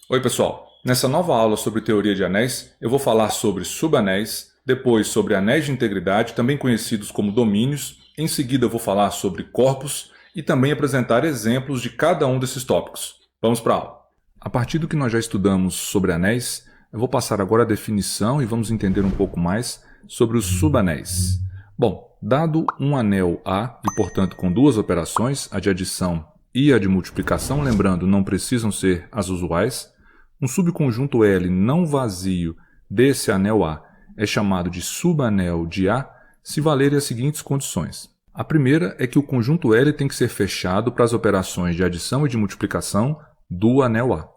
Oi pessoal, nessa nova aula sobre teoria de anéis, eu vou falar sobre subanéis, depois sobre anéis de integridade, também conhecidos como domínios, em seguida eu vou falar sobre corpos e também apresentar exemplos de cada um desses tópicos. Vamos para a aula. A partir do que nós já estudamos sobre anéis, eu vou passar agora a definição e vamos entender um pouco mais sobre os subanéis. Bom, dado um anel A e portanto com duas operações, a de adição e a de multiplicação, lembrando, não precisam ser as usuais, um subconjunto L não vazio desse anel A é chamado de subanel de A se valerem as seguintes condições. A primeira é que o conjunto L tem que ser fechado para as operações de adição e de multiplicação do anel A.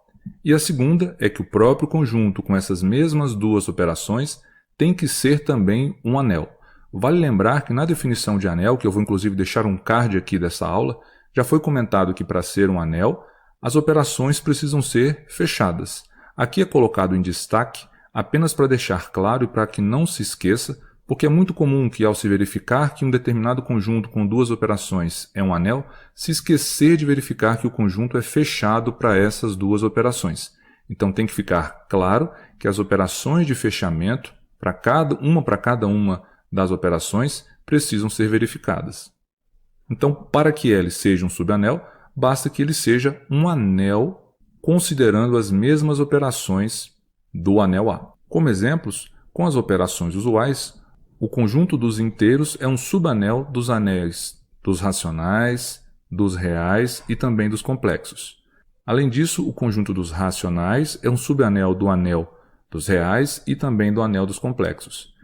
E a segunda é que o próprio conjunto com essas mesmas duas operações tem que ser também um anel. Vale lembrar que na definição de anel, que eu vou inclusive deixar um card aqui dessa aula, já foi comentado que para ser um anel, as operações precisam ser fechadas. Aqui é colocado em destaque apenas para deixar claro e para que não se esqueça, porque é muito comum que ao se verificar que um determinado conjunto com duas operações é um anel, se esquecer de verificar que o conjunto é fechado para essas duas operações. Então tem que ficar claro que as operações de fechamento, para cada uma das operações, precisam ser verificadas. Então, para que L seja um subanel, basta que ele seja um anel considerando as mesmas operações do anel A. Como exemplos, com as operações usuais, o conjunto dos inteiros é um subanel dos anéis dos racionais, dos reais e também dos complexos. Além disso, o conjunto dos racionais é um subanel do anel dos reais e também do anel dos complexos.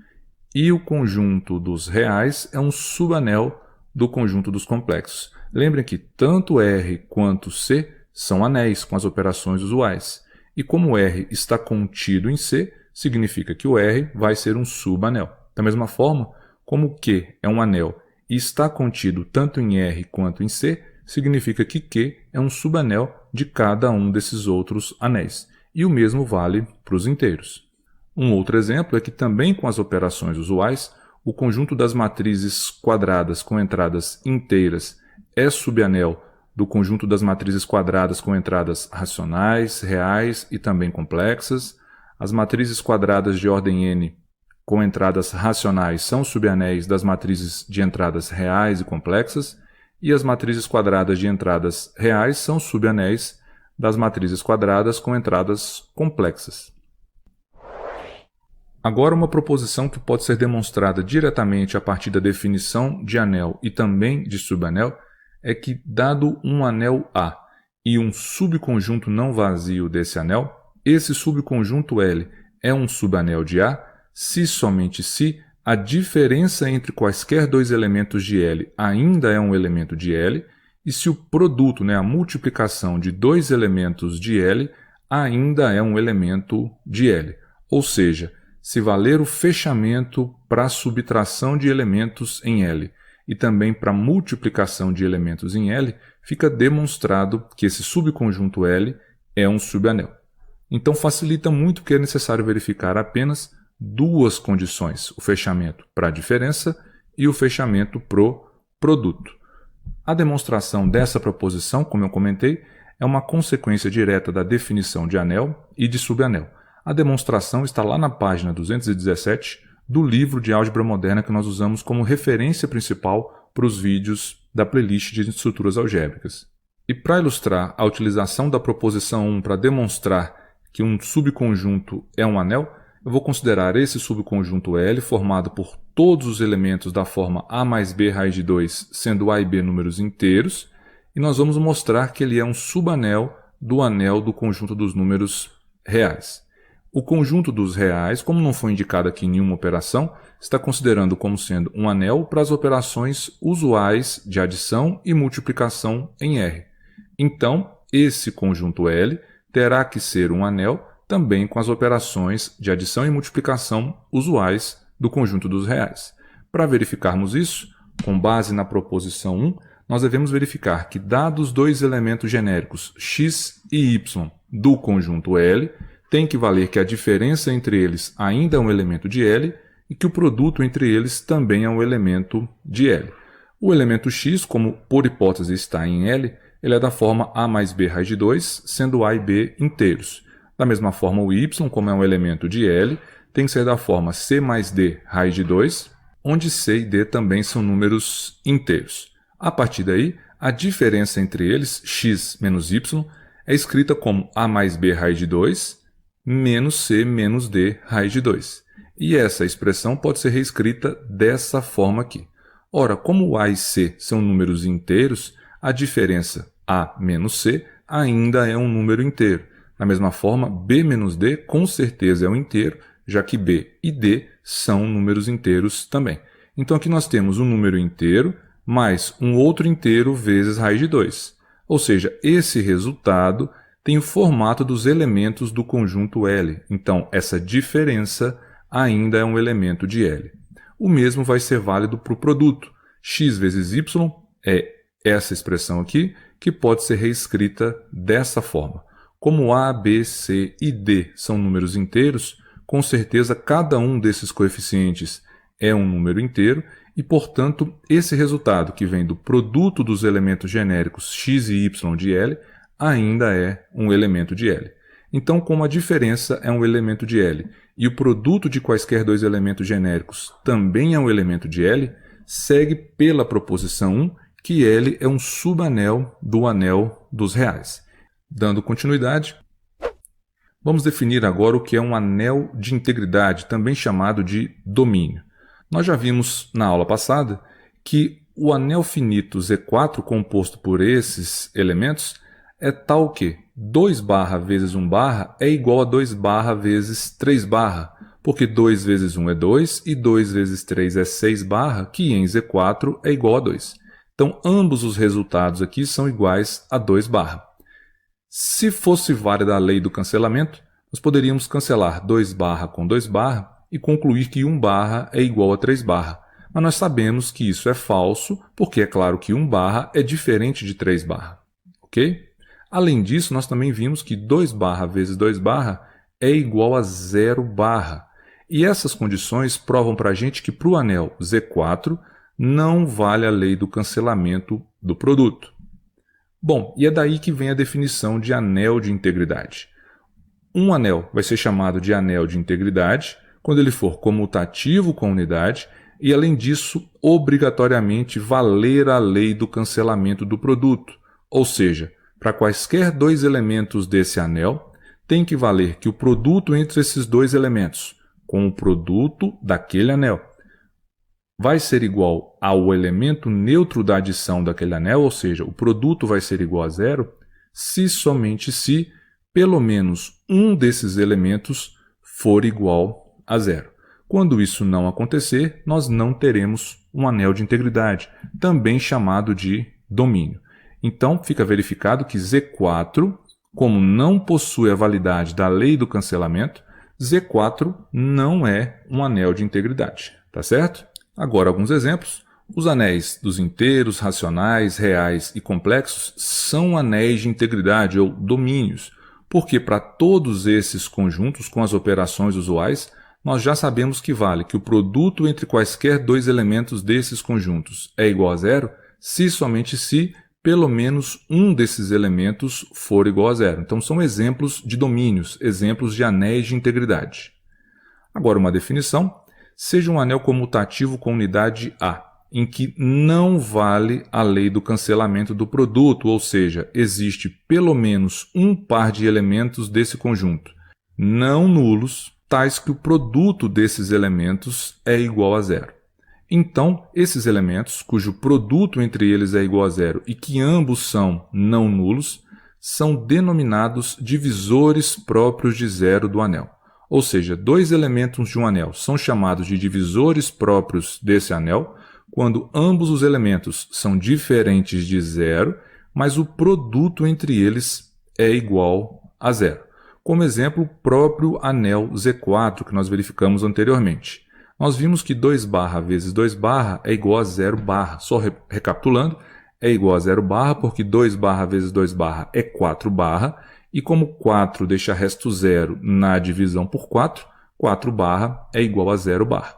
E o conjunto dos reais é um subanel do conjunto dos complexos. Lembrem que tanto R quanto C são anéis com as operações usuais. E como R está contido em C, significa que o R vai ser um subanel. Da mesma forma, como o Q é um anel e está contido tanto em R quanto em C, significa que Q é um subanel de cada um desses outros anéis. E o mesmo vale para os inteiros. Um outro exemplo é que também com as operações usuais, o conjunto das matrizes quadradas com entradas inteiras é subanel do conjunto das matrizes quadradas com entradas racionais, reais e também complexas. As matrizes quadradas de ordem n com entradas racionais são subanéis das matrizes de entradas reais e complexas, e as matrizes quadradas de entradas reais são subanéis das matrizes quadradas com entradas complexas. Agora, uma proposição que pode ser demonstrada diretamente a partir da definição de anel e também de subanel é que, dado um anel A e um subconjunto não vazio desse anel, esse subconjunto L é um subanel de A se somente se a diferença entre quaisquer dois elementos de L ainda é um elemento de L e se o produto, a multiplicação de dois elementos de L ainda é um elemento de L. Ou seja, se valer o fechamento para a subtração de elementos em L e também para a multiplicação de elementos em L, fica demonstrado que esse subconjunto L é um subanel. Então facilita muito que é necessário verificar apenas duas condições, o fechamento para a diferença e o fechamento para o produto. A demonstração dessa proposição, como eu comentei, é uma consequência direta da definição de anel e de subanel. A demonstração está lá na página 217 do livro de álgebra moderna que nós usamos como referência principal para os vídeos da playlist de estruturas algébricas. E para ilustrar a utilização da proposição 1 para demonstrar que um subconjunto é um anel, eu vou considerar esse subconjunto L formado por todos os elementos da forma A mais B raiz de 2, sendo A e B números inteiros, e nós vamos mostrar que ele é um subanel do anel do conjunto dos números reais. O conjunto dos reais, como não foi indicado aqui em nenhuma operação, está considerando como sendo um anel para as operações usuais de adição e multiplicação em R. Então, esse conjunto L terá que ser um anel também com as operações de adição e multiplicação usuais do conjunto dos reais. Para verificarmos isso, com base na proposição 1, nós devemos verificar que, dados dois elementos genéricos x e y do conjunto L, tem que valer que a diferença entre eles ainda é um elemento de L e que o produto entre eles também é um elemento de L. O elemento x, como por hipótese está em L, ele é da forma A mais B raiz de 2, sendo A e B inteiros. Da mesma forma, o y, como é um elemento de L, tem que ser da forma c mais d raiz de 2, onde c e d também são números inteiros. A partir daí, a diferença entre eles, x menos y, é escrita como a mais b raiz de 2 menos c menos d raiz de 2. E essa expressão pode ser reescrita dessa forma aqui. Ora, como a e c são números inteiros, a diferença a menos c ainda é um número inteiro. Da mesma forma, b menos d com certeza é um inteiro, já que b e d são números inteiros também. Então aqui nós temos um número inteiro mais um outro inteiro vezes raiz de 2. Ou seja, esse resultado tem o formato dos elementos do conjunto L. Então, essa diferença ainda é um elemento de L. O mesmo vai ser válido para o produto. X vezes y é essa expressão aqui, que pode ser reescrita dessa forma. Como A, B, C e D são números inteiros, com certeza cada um desses coeficientes é um número inteiro e, portanto, esse resultado que vem do produto dos elementos genéricos x e y de L ainda é um elemento de L. Então, como a diferença é um elemento de L e o produto de quaisquer dois elementos genéricos também é um elemento de L, segue pela proposição 1 que L é um subanel do anel dos reais. Dando continuidade, vamos definir agora o que é um anel de integridade, também chamado de domínio. Nós já vimos na aula passada que o anel finito Z4 composto por esses elementos é tal que 2 barra vezes 1 barra é igual a 2 barra vezes 3 barra, porque 2 vezes 1 é 2 e 2 vezes 3 é 6 barra, que em Z4 é igual a 2. Então, ambos os resultados aqui são iguais a 2 barra. Se fosse válida a lei do cancelamento, nós poderíamos cancelar 2 barra com 2 barra e concluir que 1 barra é igual a 3 barra. Mas nós sabemos que isso é falso, porque é claro que 1 barra é diferente de 3 barra. Ok? Além disso, nós também vimos que 2 barra vezes 2 barra é igual a 0 barra. E essas condições provam para a gente que para o anel Z4 não vale a lei do cancelamento do produto. Bom, e é daí que vem a definição de anel de integridade. Um anel vai ser chamado de anel de integridade quando ele for comutativo com unidade e, além disso, obrigatoriamente valer a lei do cancelamento do produto. Ou seja, para quaisquer dois elementos desse anel, tem que valer que o produto entre esses dois elementos, com o produto daquele anel, vai ser igual ao elemento neutro da adição daquele anel, ou seja, o produto vai ser igual a 0, se somente se pelo menos um desses elementos for igual a 0. Quando isso não acontecer, nós não teremos um anel de integridade, também chamado de domínio. Então, fica verificado que Z4, como não possui a validade da lei do cancelamento, Z4 não é um anel de integridade, tá certo? Agora, alguns exemplos. Os anéis dos inteiros, racionais, reais e complexos são anéis de integridade ou domínios, porque para todos esses conjuntos com as operações usuais, nós já sabemos que vale que o produto entre quaisquer dois elementos desses conjuntos é igual a 0, se somente se pelo menos um desses elementos for igual a 0. Então, são exemplos de domínios, exemplos de anéis de integridade. Agora, uma definição. Seja um anel comutativo com unidade A, em que não vale a lei do cancelamento do produto, ou seja, existe pelo menos um par de elementos desse conjunto, não nulos, tais que o produto desses elementos é igual a 0. Então, esses elementos, cujo produto entre eles é igual a 0 e que ambos são não nulos, são denominados divisores próprios de 0 do anel. Ou seja, dois elementos de um anel são chamados de divisores próprios desse anel quando ambos os elementos são diferentes de 0, mas o produto entre eles é igual a 0. Como exemplo, o próprio anel Z4 que nós verificamos anteriormente. Nós vimos que 2 barra vezes 2 barra é igual a 0 barra. Só recapitulando, é igual a 0 barra porque 2 barra vezes 2 barra é 4 barra. E como 4 deixa resto 0 na divisão por 4, 4 barra é igual a 0 barra.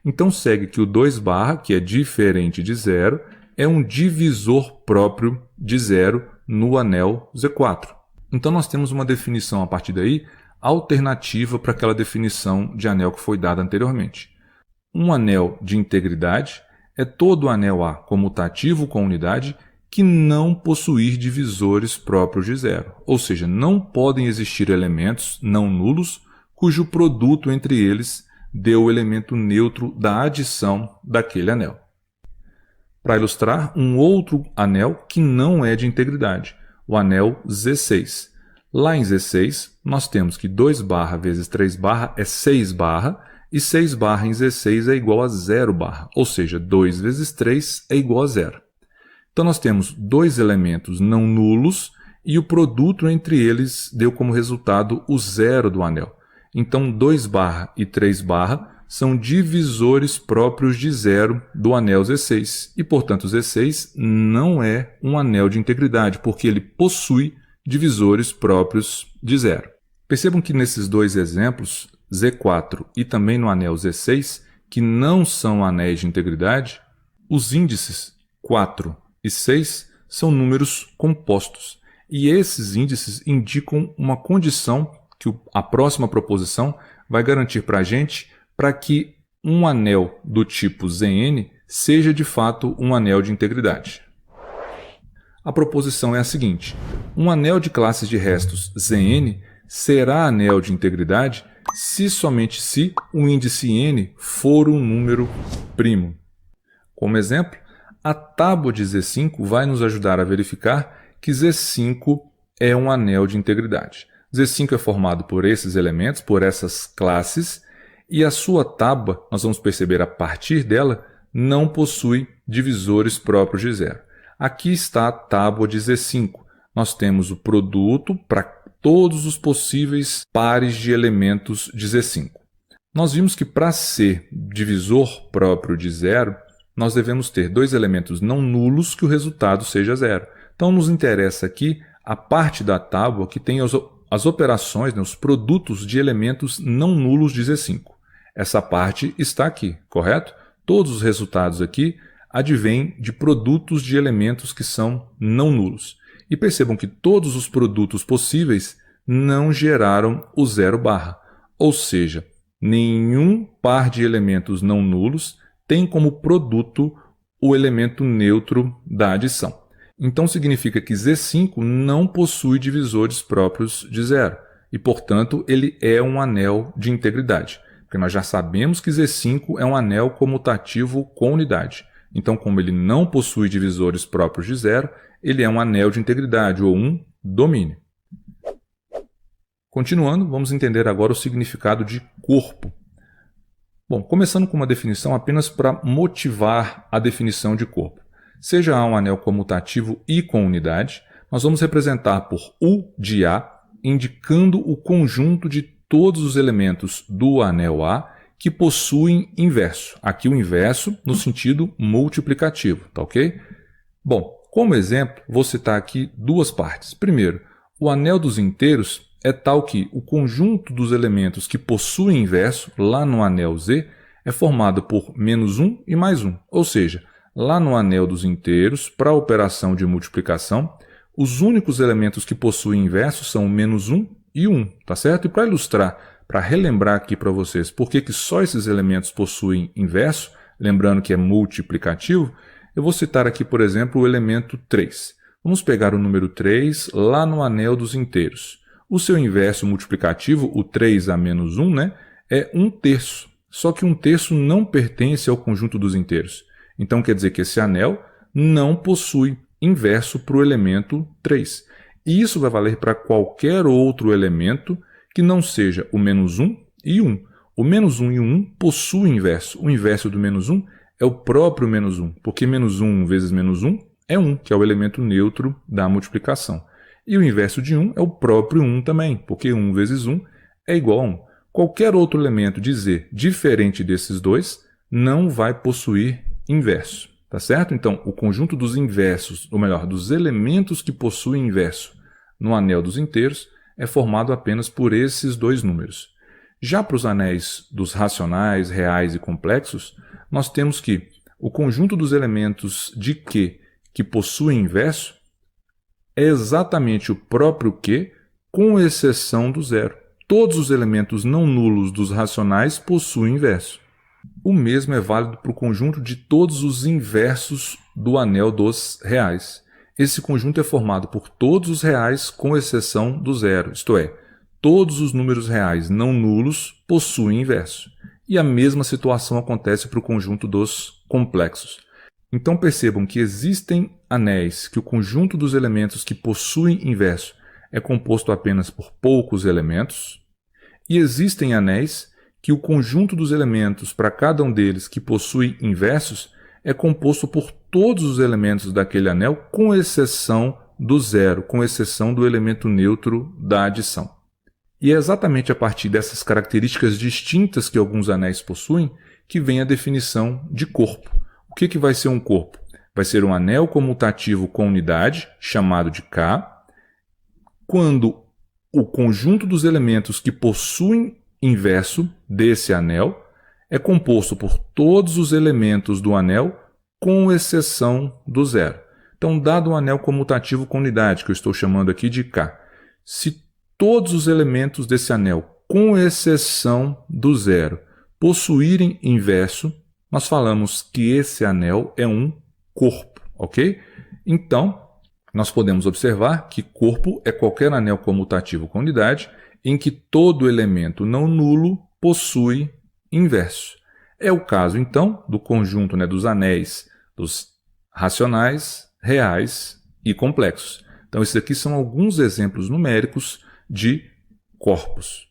Então segue que o 2 barra, que é diferente de 0, é um divisor próprio de 0 no anel Z4. Então nós temos uma definição a partir daí alternativa para aquela definição de anel que foi dada anteriormente. Um anel de integridade é todo anel A comutativo com unidade que não possuir divisores próprios de zero, ou seja, não podem existir elementos não nulos cujo produto entre eles dê o elemento neutro da adição daquele anel. Para ilustrar, um outro anel que não é de integridade, o anel Z6. Lá em Z6, nós temos que 2 barra vezes 3 barra é 6 barra, e 6 barra em Z6 é igual a 0 barra, ou seja, 2 vezes 3 é igual a 0. Então nós temos dois elementos não nulos e o produto entre eles deu como resultado o zero do anel. Então 2 barra e 3 barra são divisores próprios de zero do anel Z6 e, portanto, Z6 não é um anel de integridade, porque ele possui divisores próprios de zero. Percebam que nesses dois exemplos, Z4 e também no anel Z6, que não são anéis de integridade, os índices 4 e 6 são números compostos. E esses índices indicam uma condição que a próxima proposição vai garantir para a gente para que um anel do tipo Zn seja de fato um anel de integridade. A proposição é a seguinte: um anel de classes de restos Zn será anel de integridade se somente se o índice n for um número primo. Como exemplo, a tábua de Z5 vai nos ajudar a verificar que Z5 é um anel de integridade. Z5 é formado por esses elementos, por essas classes, e a sua tábua, nós vamos perceber a partir dela, não possui divisores próprios de zero. Aqui está a tábua de Z5. Nós temos o produto para todos os possíveis pares de elementos de Z5. Nós vimos que para ser divisor próprio de zero, nós devemos ter dois elementos não nulos que o resultado seja zero. Então nos interessa aqui a parte da tábua que tem as operações, os produtos de elementos não nulos de Z5. Essa parte está aqui, correto? Todos os resultados aqui advêm de produtos de elementos que são não nulos. E percebam que todos os produtos possíveis não geraram o zero barra, ou seja, nenhum par de elementos não nulos tem como produto o elemento neutro da adição. Então significa que Z5 não possui divisores próprios de zero e, portanto, ele é um anel de integridade, porque nós já sabemos que Z5 é um anel comutativo com unidade. Então, como ele não possui divisores próprios de zero, ele é um anel de integridade ou um domínio. Continuando, vamos entender agora o significado de corpo. Bom, começando com uma definição apenas para motivar a definição de corpo. Seja A um anel comutativo e com unidade, nós vamos representar por U de A, indicando o conjunto de todos os elementos do anel A que possuem inverso. Aqui o inverso no sentido multiplicativo, tá ok? Bom, como exemplo, vou citar aqui duas partes. Primeiro, o anel dos inteiros é tal que o conjunto dos elementos que possuem inverso, lá no anel Z, é formado por -1 e mais 1. Ou seja, lá no anel dos inteiros, para a operação de multiplicação, os únicos elementos que possuem inverso são o -1 e o 1, tá certo? E para ilustrar, para relembrar aqui para vocês por que só esses elementos possuem inverso, lembrando que é multiplicativo, eu vou citar aqui, por exemplo, o elemento 3. Vamos pegar o número 3 lá no anel dos inteiros. O seu inverso multiplicativo, o 3 a menos 1, é 1/3. Só que 1/3 não pertence ao conjunto dos inteiros. Então quer dizer que esse anel não possui inverso para o elemento 3. E isso vai valer para qualquer outro elemento que não seja o -1 e 1. O -1 e o 1 possuem inverso. O inverso do -1 é o próprio -1, porque -1 vezes -1 é 1, que é o elemento neutro da multiplicação. E o inverso de 1 é o próprio 1 também, porque 1 vezes 1 é igual a 1. Qualquer outro elemento de Z diferente desses dois não vai possuir inverso, tá certo? Então, o conjunto dos inversos, ou melhor, dos elementos que possuem inverso no anel dos inteiros é formado apenas por esses dois números. Já para os anéis dos racionais, reais e complexos, nós temos que o conjunto dos elementos de Q que possuem inverso é exatamente o próprio Q, com exceção do zero. todos os elementos não nulos dos racionais possuem inverso. O mesmo é válido para o conjunto de todos os inversos do anel dos reais. Esse conjunto é formado por todos os reais com exceção do zero, isto é, todos os números reais não nulos possuem inverso. E a mesma situação acontece para o conjunto dos complexos. Então percebam que existem anéis que o conjunto dos elementos que possuem inverso é composto apenas por poucos elementos, e existem anéis que o conjunto dos elementos para cada um deles que possui inversos é composto por todos os elementos daquele anel, com exceção do zero, com exceção do elemento neutro da adição. E é exatamente a partir dessas características distintas que alguns anéis possuem que vem a definição de corpo. O que vai ser um corpo? Vai ser um anel comutativo com unidade, chamado de K, quando o conjunto dos elementos que possuem inverso desse anel é composto por todos os elementos do anel, com exceção do zero. Então, dado um anel comutativo com unidade, que eu estou chamando aqui de K, se todos os elementos desse anel, com exceção do zero, possuírem inverso, nós falamos que esse anel é um corpo, ok? Então, nós podemos observar que corpo é qualquer anel comutativo com unidade em que todo elemento não nulo possui inverso. É o caso, então, do conjunto dos anéis dos racionais, reais e complexos. Então, esses aqui são alguns exemplos numéricos de corpos.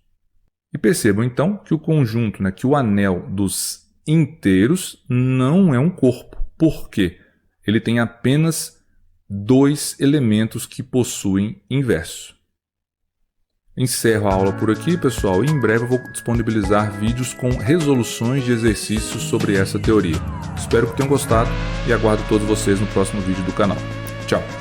E percebam, então, que o conjunto, que o anel dos inteiros não é um corpo. Por quê? Ele tem apenas 2 elementos que possuem inverso. Encerro a aula por aqui, pessoal, e em breve eu vou disponibilizar vídeos com resoluções de exercícios sobre essa teoria. Espero que tenham gostado e aguardo todos vocês no próximo vídeo do canal. Tchau!